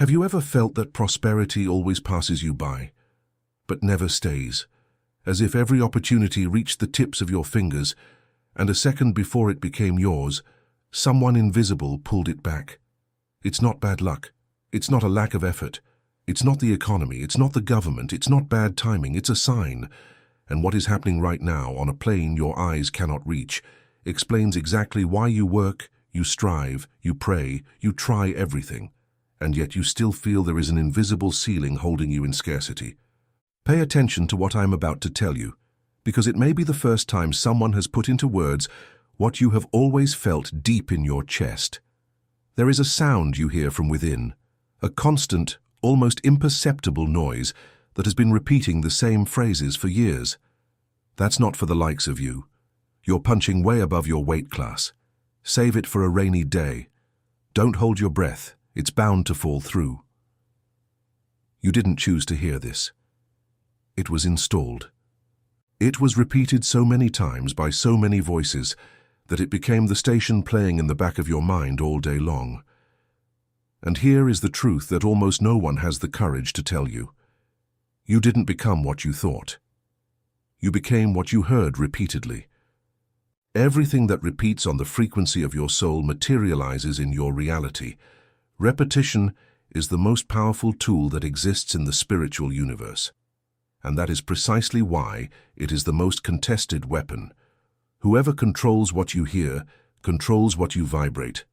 Have you ever felt that prosperity always passes you by, but never stays, as if every opportunity reached the tips of your fingers, and a second before it became yours, someone invisible pulled it back? It's not bad luck. It's not a lack of effort. It's not the economy. It's not the government. It's not bad timing. It's a sign. And what is happening right now on a plane your eyes cannot reach explains exactly why you work, you strive, you pray, you try everything, and yet you still feel there is an invisible ceiling holding you in scarcity. Pay attention to what I am about to tell you, because it may be the first time someone has put into words what you have always felt deep in your chest. There is a sound you hear from within, a constant, almost imperceptible noise that has been repeating the same phrases for years. That's not for the likes of you. You're punching way above your weight class. Save it for a rainy day. Don't hold your breath. It's bound to fall through. You didn't choose to hear this. It was installed. It was repeated so many times by so many voices that it became the station playing in the back of your mind all day long. And here is the truth that almost no one has the courage to tell you. You didn't become what you thought. You became what you heard repeatedly. Everything that repeats on the frequency of your soul materializes in your reality. Repetition is the most powerful tool that exists in the spiritual universe. And that is precisely why it is the most contested weapon. Whoever controls what you hear controls what you vibrate.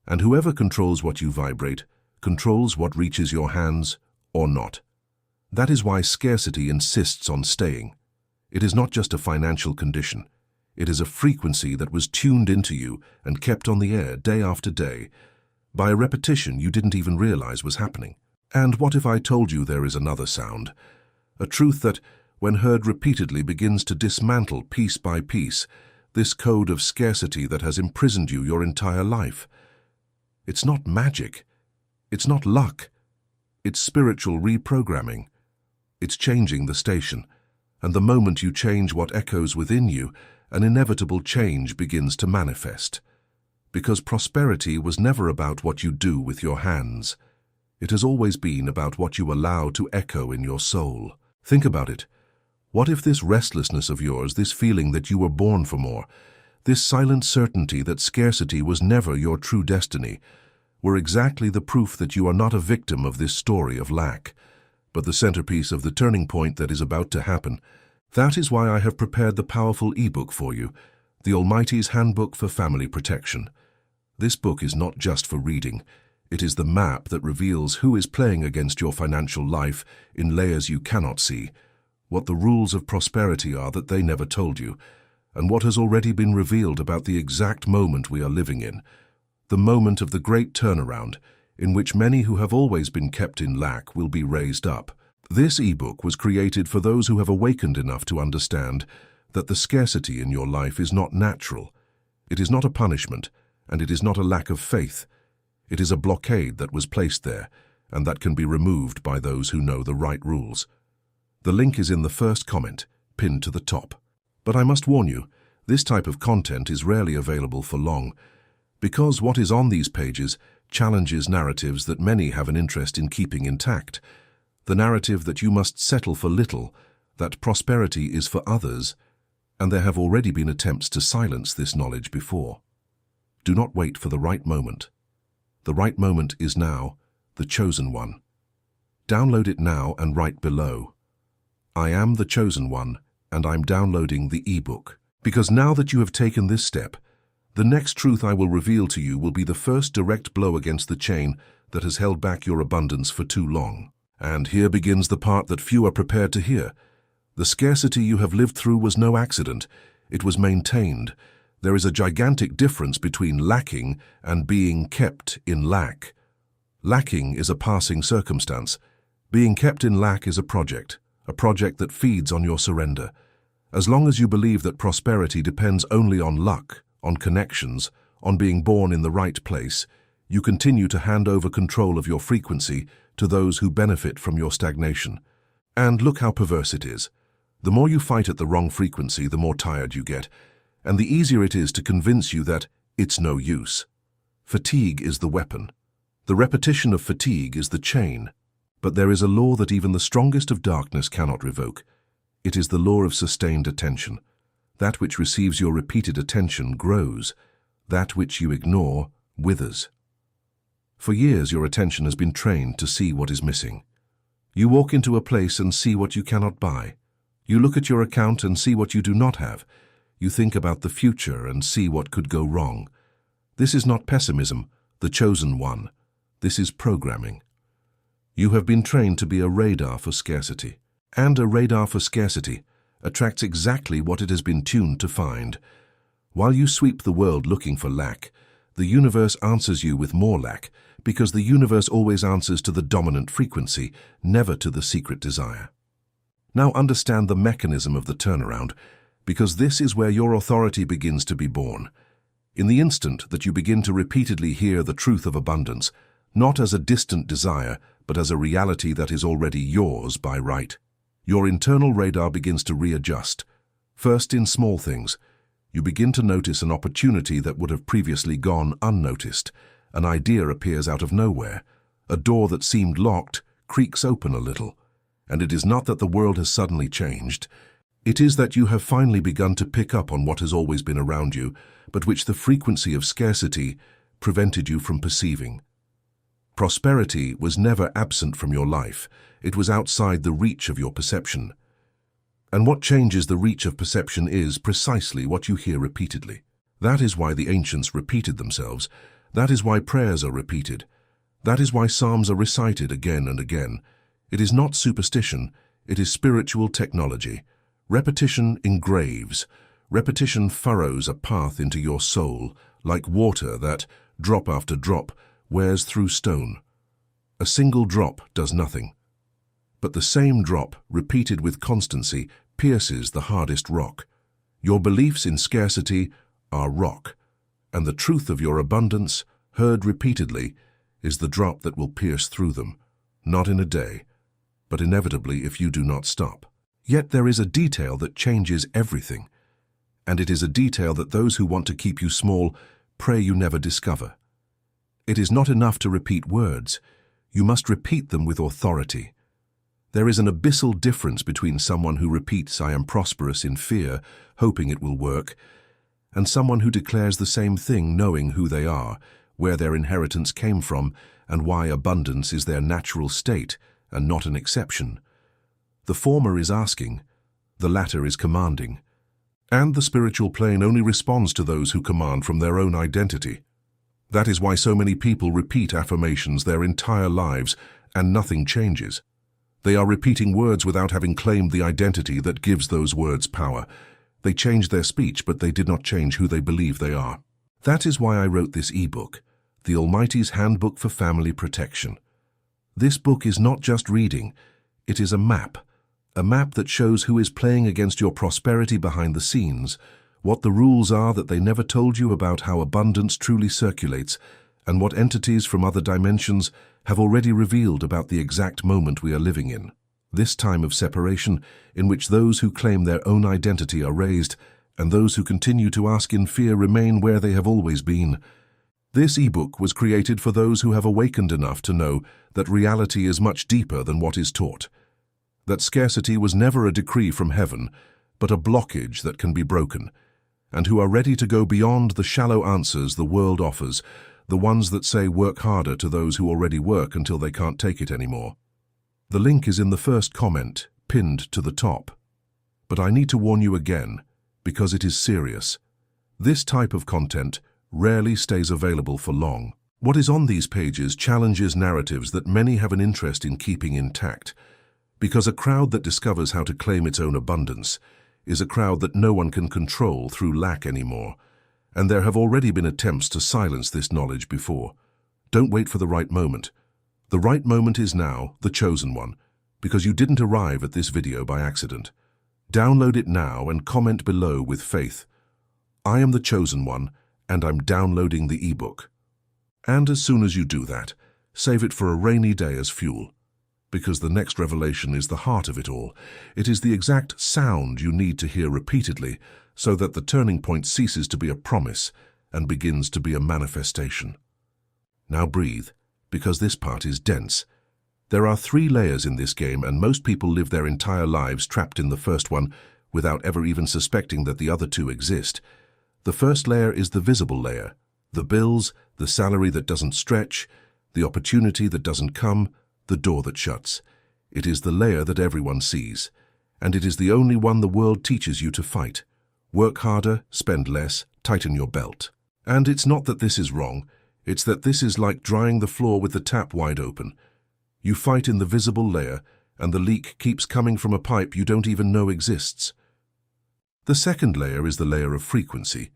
And whoever controls what you vibrate controls what reaches your hands or not. That is why scarcity insists on staying. It is not just a financial condition. It is a frequency that was tuned into you and kept on the air day after day, by a repetition you didn't even realize was happening. And what if I told you there is another sound? A truth that, when heard repeatedly, begins to dismantle piece by piece this code of scarcity that has imprisoned you your entire life. It's not magic. It's not luck. It's spiritual reprogramming. It's changing the station. And the moment you change what echoes within you, an inevitable change begins to manifest. Because prosperity was never about what you do with your hands. It has always been about what you allow to echo in your soul. Think about it. What if this restlessness of yours, this feeling that you were born for more, this silent certainty that scarcity was never your true destiny, were exactly the proof that you are not a victim of this story of lack, but the centerpiece of the turning point that is about to happen? That is why I have prepared the powerful ebook for you, The Almighty's Handbook for Family Protection. This book is not just for reading. It is the map that reveals who is playing against your financial life in layers you cannot see, what the rules of prosperity are that they never told you, and what has already been revealed about the exact moment we are living in, the moment of the great turnaround, in which many who have always been kept in lack will be raised up. This ebook was created for those who have awakened enough to understand that the scarcity in your life is not natural. It is not a punishment, and it is not a lack of faith. It is a blockade that was placed there, and that can be removed by those who know the right rules. The link is in the first comment, pinned to the top. But I must warn you, this type of content is rarely available for long, because what is on these pages challenges narratives that many have an interest in keeping intact. The narrative that you must settle for little, that prosperity is for others, and there have already been attempts to silence this knowledge before. Do not wait for the right moment. The right moment is now, the chosen one. Download it now and write below, I am the chosen one, and I'm downloading the ebook. Because now that you have taken this step, the next truth I will reveal to you will be the first direct blow against the chain that has held back your abundance for too long. And here begins the part that few are prepared to hear. The scarcity you have lived through was no accident. It was maintained. There is a gigantic difference between lacking and being kept in lack. Lacking is a passing circumstance. Being kept in lack is a project that feeds on your surrender. As long as you believe that prosperity depends only on luck, on connections, on being born in the right place, you continue to hand over control of your frequency to those who benefit from your stagnation. And look how perverse it is. The more you fight at the wrong frequency, the more tired you get, and the easier it is to convince you that it's no use. Fatigue is the weapon. The repetition of fatigue is the chain, but there is a law that even the strongest of darkness cannot revoke. It is the law of sustained attention. That which receives your repeated attention grows. That which you ignore withers. For years your attention has been trained to see what is missing. You walk into a place and see what you cannot buy. You look at your account and see what you do not have. You think about the future and see what could go wrong. This is not pessimism, the chosen one. This is programming. You have been trained to be a radar for scarcity. And a radar for scarcity attracts exactly what it has been tuned to find. While you sweep the world looking for lack, the universe answers you with more lack, because the universe always answers to the dominant frequency, never to the secret desire. Now understand the mechanism of the turnaround, because this is where your authority begins to be born. In the instant that you begin to repeatedly hear the truth of abundance, not as a distant desire, but as a reality that is already yours by right, your internal radar begins to readjust. First in small things, you begin to notice an opportunity that would have previously gone unnoticed. An idea appears out of nowhere. A door that seemed locked creaks open a little. And it is not that the world has suddenly changed. It is that you have finally begun to pick up on what has always been around you, but which the frequency of scarcity prevented you from perceiving. Prosperity was never absent from your life. It was outside the reach of your perception. And what changes the reach of perception is precisely what you hear repeatedly. That is why the ancients repeated themselves. That is why prayers are repeated. That is why psalms are recited again and again. It is not superstition, it is spiritual technology. Repetition engraves. Repetition furrows a path into your soul, like water that, drop after drop, wears through stone. A single drop does nothing. But the same drop, repeated with constancy, pierces the hardest rock. Your beliefs in scarcity are rock, and the truth of your abundance, heard repeatedly, is the drop that will pierce through them, not in a day, but inevitably if you do not stop. Yet there is a detail that changes everything, and it is a detail that those who want to keep you small pray you never discover. It is not enough to repeat words, you must repeat them with authority. There is an abyssal difference between someone who repeats "I am prosperous" in fear, hoping it will work, and someone who declares the same thing knowing who they are, where their inheritance came from, and why abundance is their natural state and not an exception. The former is asking, the latter is commanding. And the spiritual plane only responds to those who command from their own identity. That is why so many people repeat affirmations their entire lives and nothing changes. They are repeating words without having claimed the identity that gives those words power. They changed their speech, but they did not change who they believe they are. That is why I wrote this ebook, The Almighty's Handbook for Family Protection. This book is not just reading, it is a map that shows who is playing against your prosperity behind the scenes, what the rules are that they never told you about how abundance truly circulates, and what entities from other dimensions have already revealed about the exact moment we are living in. This time of separation, in which those who claim their own identity are raised, and those who continue to ask in fear remain where they have always been. This ebook was created for those who have awakened enough to know that reality is much deeper than what is taught. That scarcity was never a decree from heaven, but a blockage that can be broken, and who are ready to go beyond the shallow answers the world offers, the ones that say work harder to those who already work until they can't take it anymore. The link is in the first comment, pinned to the top. But I need to warn you again, because it is serious. This type of content rarely stays available for long. What is on these pages challenges narratives that many have an interest in keeping intact, because a crowd that discovers how to claim its own abundance is a crowd that no one can control through lack anymore, and there have already been attempts to silence this knowledge before. Don't wait for the right moment. The right moment is now, the chosen one, because you didn't arrive at this video by accident. Download it now and comment below with faith. I am the chosen one, and I'm downloading the ebook. And as soon as you do that, save it for a rainy day as fuel, because the next revelation is the heart of it all. It is the exact sound you need to hear repeatedly so that the turning point ceases to be a promise and begins to be a manifestation. Now breathe, because this part is dense. There are 3 layers in this game, and most people live their entire lives trapped in the first one without ever even suspecting that the other 2 exist. The first layer is the visible layer. The bills, the salary that doesn't stretch, the opportunity that doesn't come, the door that shuts. It is the layer that everyone sees, and it is the only one the world teaches you to fight. Work harder, spend less, tighten your belt. And it's not that this is wrong, it's that this is like drying the floor with the tap wide open. You fight in the visible layer, and the leak keeps coming from a pipe you don't even know exists. The second layer is the layer of frequency.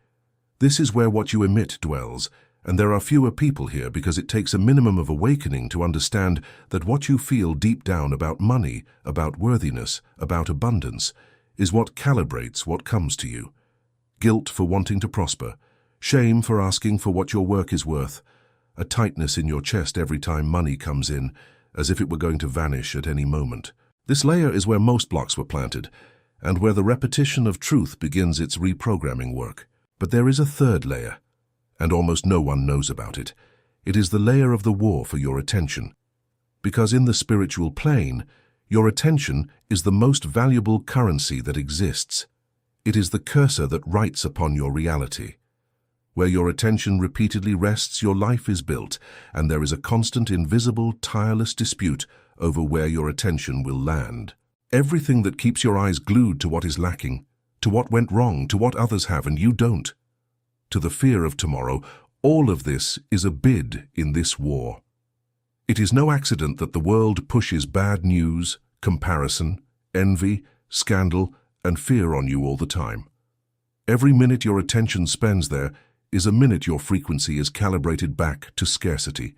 This is where what you emit dwells, and there are fewer people here because it takes a minimum of awakening to understand that what you feel deep down about money, about worthiness, about abundance, is what calibrates what comes to you. Guilt for wanting to prosper, shame for asking for what your work is worth, a tightness in your chest every time money comes in, as if it were going to vanish at any moment. This layer is where most blocks were planted, and where the repetition of truth begins its reprogramming work. But there is a third layer, and almost no one knows about it. It is the layer of the war for your attention. Because in the spiritual plane, your attention is the most valuable currency that exists. It is the cursor that writes upon your reality. Where your attention repeatedly rests, your life is built, and there is a constant, invisible, tireless dispute over where your attention will land. Everything that keeps your eyes glued to what is lacking, to what went wrong, to what others have and you don't, to the fear of tomorrow, all of this is a bid in this war. It is no accident that the world pushes bad news, comparison, envy, scandal, and fear on you all the time. Every minute your attention spends there is a minute your frequency is calibrated back to scarcity.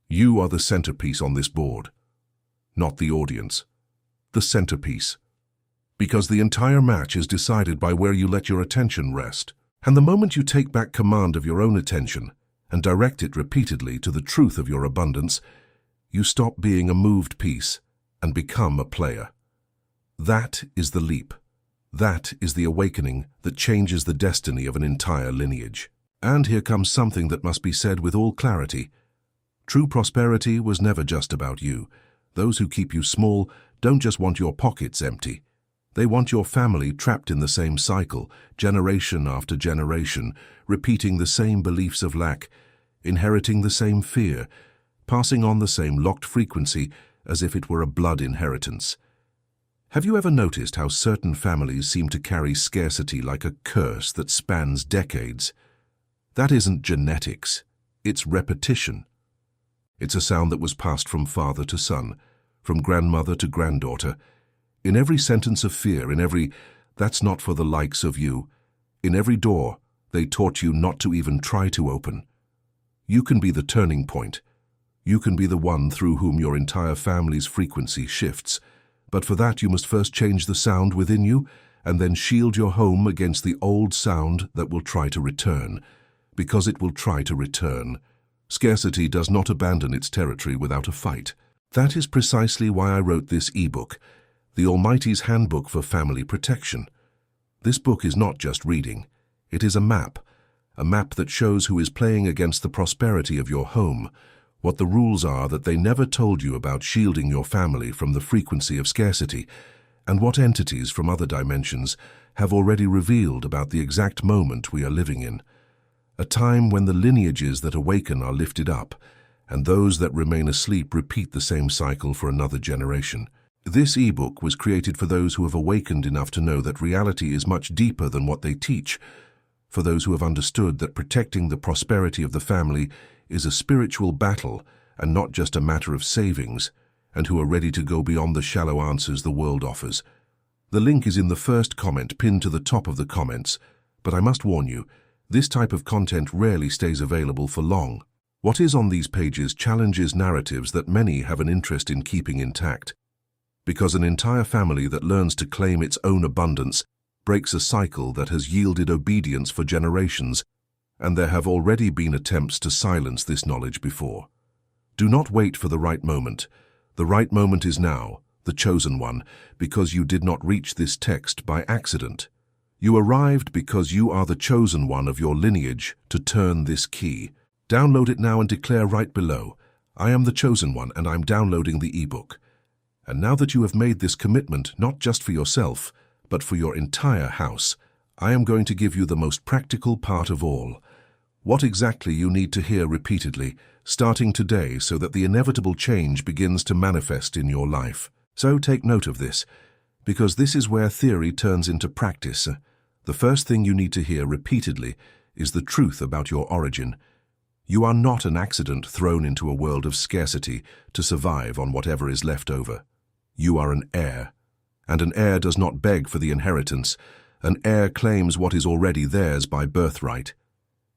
You are the centerpiece on this board, not the audience. The centerpiece. Because the entire match is decided by where you let your attention rest. And the moment you take back command of your own attention and direct it repeatedly to the truth of your abundance, you stop being a moved piece and become a player. That is the leap. That is the awakening that changes the destiny of an entire lineage. And here comes something that must be said with all clarity. True prosperity was never just about you. Those who keep you small don't just want your pockets empty. They want your family trapped in the same cycle, generation after generation, repeating the same beliefs of lack, inheriting the same fear, passing on the same locked frequency as if it were a blood inheritance. Have you ever noticed how certain families seem to carry scarcity like a curse that spans decades? That isn't genetics, it's repetition. It's a sound that was passed from father to son, from grandmother to granddaughter. In every sentence of fear, in every, "That's not for the likes of you," in every door, they taught you not to even try to open. You can be the turning point. You can be the one through whom your entire family's frequency shifts. But for that, you must first change the sound within you, and then shield your home against the old sound that will try to return, because it will try to return. Scarcity does not abandon its territory without a fight. That is precisely why I wrote this ebook, The Almighty's Handbook for Family Protection. This book is not just reading. It is a map that shows who is playing against the prosperity of your home, what the rules are that they never told you about shielding your family from the frequency of scarcity, and what entities from other dimensions have already revealed about the exact moment we are living in. A time when the lineages that awaken are lifted up, and those that remain asleep repeat the same cycle for another generation. This ebook was created for those who have awakened enough to know that reality is much deeper than what they teach, for those who have understood that protecting the prosperity of the family is a spiritual battle and not just a matter of savings, and who are ready to go beyond the shallow answers the world offers. The link is in the first comment pinned to the top of the comments, but I must warn you, this type of content rarely stays available for long. What is on these pages challenges narratives that many have an interest in keeping intact, because an entire family that learns to claim its own abundance breaks a cycle that has yielded obedience for generations, and there have already been attempts to silence this knowledge before. Do not wait for the right moment. The right moment is now, the chosen one, because you did not reach this text by accident. You arrived because you are the chosen one of your lineage to turn this key. Download it now and declare right below, I am the Chosen One and I'm downloading the ebook. And now that you have made this commitment not just for yourself, but for your entire house, I am going to give you the most practical part of all. What exactly you need to hear repeatedly, starting today so that the inevitable change begins to manifest in your life. So take note of this, because this is where theory turns into practice. The first thing you need to hear repeatedly is the truth about your origin. You are not an accident thrown into a world of scarcity to survive on whatever is left over. You are an heir, and an heir does not beg for the inheritance. An heir claims what is already theirs by birthright.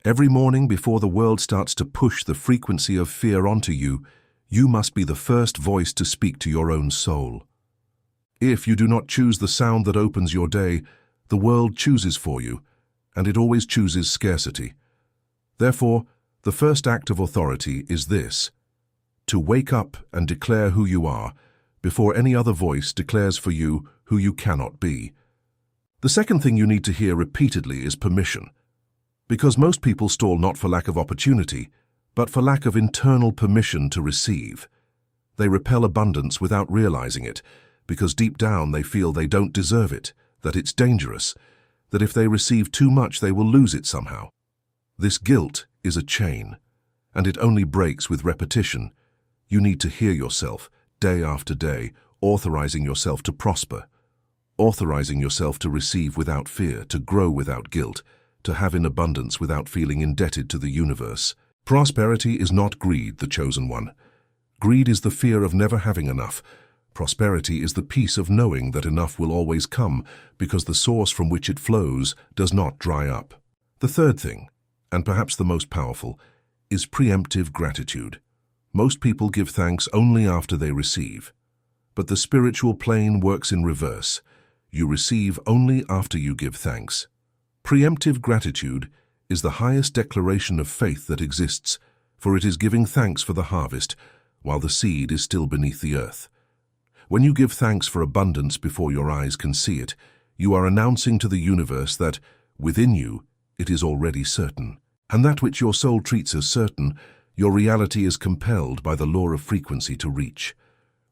Every morning before the world starts to push the frequency of fear onto you, you must be the first voice to speak to your own soul. If you do not choose the sound that opens your day, the world chooses for you, and it always chooses scarcity. Therefore, the first act of authority is this: to wake up and declare who you are, before any other voice declares for you who you cannot be. The second thing you need to hear repeatedly is permission. Because most people stall not for lack of opportunity, but for lack of internal permission to receive. They repel abundance without realizing it, because deep down they feel they don't deserve it, that it's dangerous, that if they receive too much they will lose it somehow. This guilt is a chain, and it only breaks with repetition. You need to hear yourself, day after day, authorizing yourself to prosper, authorizing yourself to receive without fear, to grow without guilt, to have in abundance without feeling indebted to the universe. Prosperity is not greed, the chosen one. Greed is the fear of never having enough. Prosperity is the peace of knowing that enough will always come because the source from which it flows does not dry up. The third thing, and perhaps the most powerful, is preemptive gratitude. Most people give thanks only after they receive. But the spiritual plane works in reverse. You receive only after you give thanks. Preemptive gratitude is the highest declaration of faith that exists, for it is giving thanks for the harvest, while the seed is still beneath the earth. When you give thanks for abundance before your eyes can see it, you are announcing to the universe that, within you, it is already certain. And that which your soul treats as certain, your reality is compelled by the law of frequency to reach.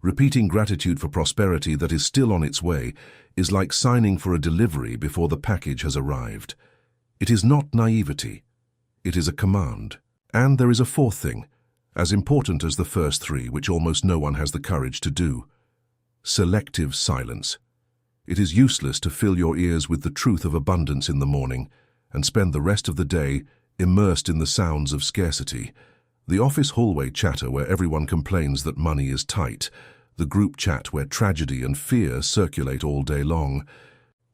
Repeating gratitude for prosperity that is still on its way is like signing for a delivery before the package has arrived. It is not naivety. It is a command. And there is a fourth thing, as important as the first three, which almost no one has the courage to do. Selective silence. It is useless to fill your ears with the truth of abundance in the morning and spend the rest of the day immersed in the sounds of scarcity. The office hallway chatter where everyone complains that money is tight, the group chat where tragedy and fear circulate all day long,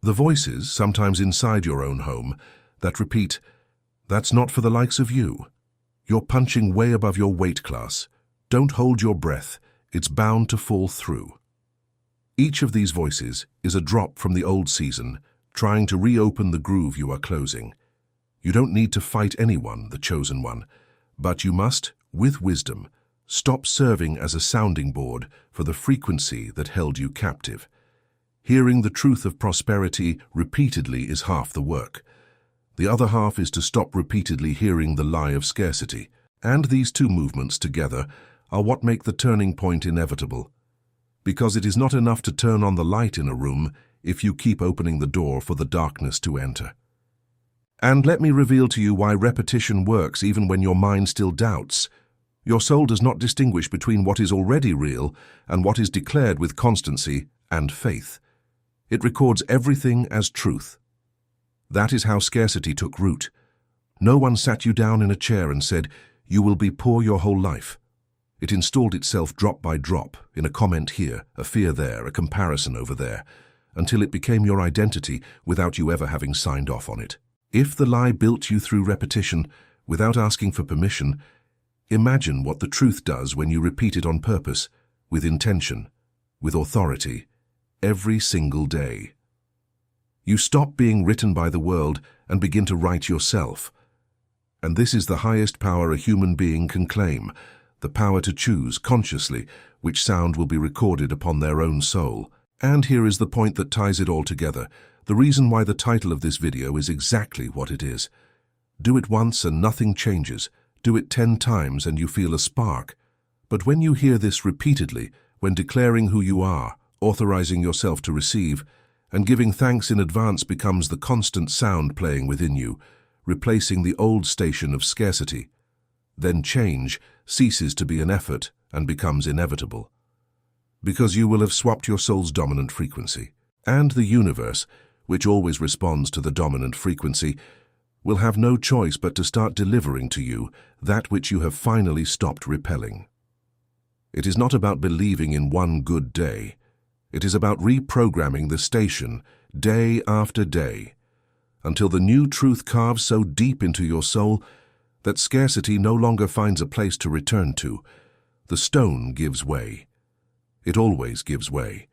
the voices, sometimes inside your own home, that repeat, "That's not for the likes of you. You're punching way above your weight class. Don't hold your breath. It's bound to fall through." Each of these voices is a drop from the old season, trying to reopen the groove you are closing. You don't need to fight anyone, the chosen one, but you must, with wisdom, stop serving as a sounding board for the frequency that held you captive. Hearing the truth of prosperity repeatedly is half the work. The other half is to stop repeatedly hearing the lie of scarcity. And these two movements together are what make the turning point inevitable. Because it is not enough to turn on the light in a room if you keep opening the door for the darkness to enter. And let me reveal to you why repetition works even when your mind still doubts. Your soul does not distinguish between what is already real and what is declared with constancy and faith. It records everything as truth. That is how scarcity took root. No one sat you down in a chair and said, "You will be poor your whole life." It installed itself drop by drop, in a comment here, a fear there, a comparison over there, until it became your identity without you ever having signed off on it. If the lie built you through repetition, without asking for permission, imagine what the truth does when you repeat it on purpose, with intention, with authority, every single day. You stop being written by the world and begin to write yourself. And this is the highest power a human being can claim, the power to choose consciously which sound will be recorded upon their own soul. And here is the point that ties it all together, the reason why the title of this video is exactly what it is. Do it once and nothing changes. Do it 10 times and you feel a spark. But when you hear this repeatedly, when declaring who you are, authorizing yourself to receive, and giving thanks in advance becomes the constant sound playing within you, replacing the old station of scarcity, then change ceases to be an effort and becomes inevitable. Because you will have swapped your soul's dominant frequency, and the universe, which always responds to the dominant frequency, will have no choice but to start delivering to you that which you have finally stopped repelling. It is not about believing in one good day. It is about reprogramming the station day after day, until the new truth carves so deep into your soul that scarcity no longer finds a place to return to. The stone gives way. It always gives way.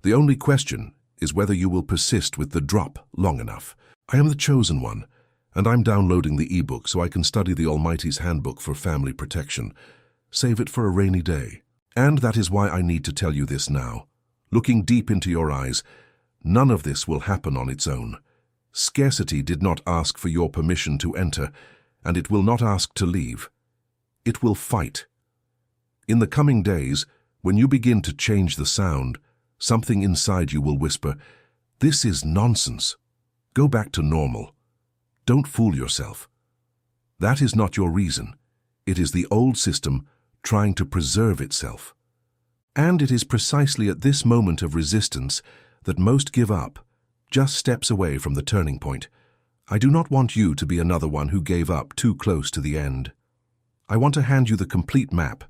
The only question is whether you will persist with the drop long enough. I am the chosen one, and I'm downloading the ebook so I can study the Almighty's Handbook for Family Protection. Save it for a rainy day. And that is why I need to tell you this now. Looking deep into your eyes, none of this will happen on its own. Scarcity did not ask for your permission to enter, and it will not ask to leave. It will fight. In the coming days, when you begin to change the sound, something inside you will whisper, "This is nonsense. Go back to normal." Don't fool yourself. That is not your reason. It is the old system trying to preserve itself. And it is precisely at this moment of resistance that most give up, just steps away from the turning point. I do not want you to be another one who gave up too close to the end. I want to hand you the complete map,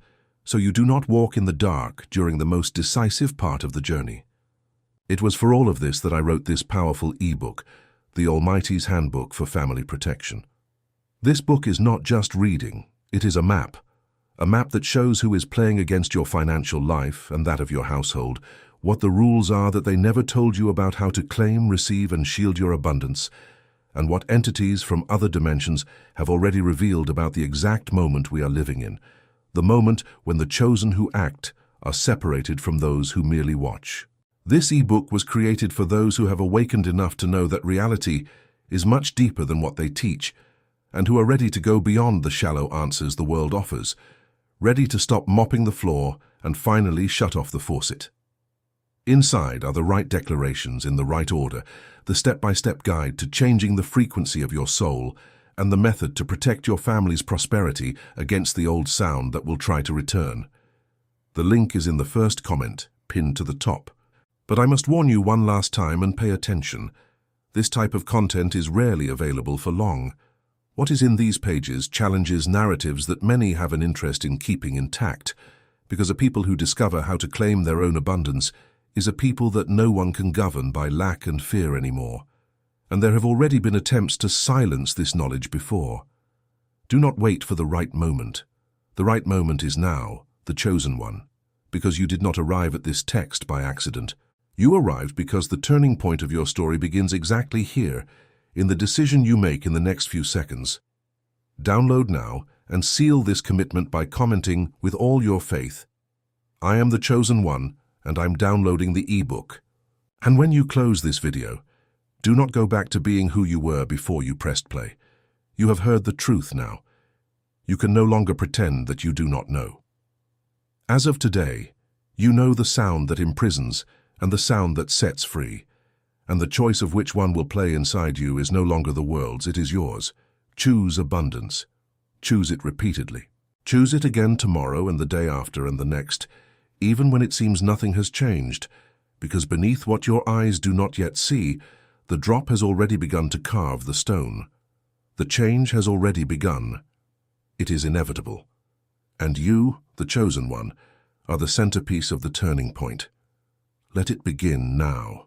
so you do not walk in the dark during the most decisive part of the journey. It was for all of this that I wrote this powerful ebook, The Almighty's Handbook for Family Protection. This book is not just reading, it is a map that shows who is playing against your financial life and that of your household, what the rules are that they never told you about how to claim, receive, and shield your abundance, and what entities from other dimensions have already revealed about the exact moment we are living in, the moment when the chosen who act are separated from those who merely watch. This ebook was created for those who have awakened enough to know that reality is much deeper than what they teach, and who are ready to go beyond the shallow answers the world offers, ready to stop mopping the floor and finally shut off the faucet. Inside are the right declarations in the right order, the step-by-step guide to changing the frequency of your soul, and the method to protect your family's prosperity against the old sound that will try to return. The link is in the first comment, pinned to the top. But I must warn you one last time and pay attention. This type of content is rarely available for long. What is in these pages challenges narratives that many have an interest in keeping intact, because a people who discover how to claim their own abundance is a people that no one can govern by lack and fear anymore. And there have already been attempts to silence this knowledge before. Do not wait for the right moment. The right moment is now, the chosen one, because you did not arrive at this text by accident. You arrived because the turning point of your story begins exactly here, in the decision you make in the next few seconds. Download now and seal this commitment by commenting with all your faith, "I am the chosen one, and I'm downloading the ebook." And when you close this video, do not go back to being who you were before you pressed play. You have heard the truth now. You can no longer pretend that you do not know. As of today, you know the sound that imprisons and the sound that sets free, and the choice of which one will play inside you is no longer the world's, it is yours. Choose abundance. Choose it repeatedly. Choose it again tomorrow and the day after and the next, even when it seems nothing has changed, because beneath what your eyes do not yet see, the drop has already begun to carve the stone. The change has already begun. It is inevitable. And you, the chosen one, are the centerpiece of the turning point. Let it begin now.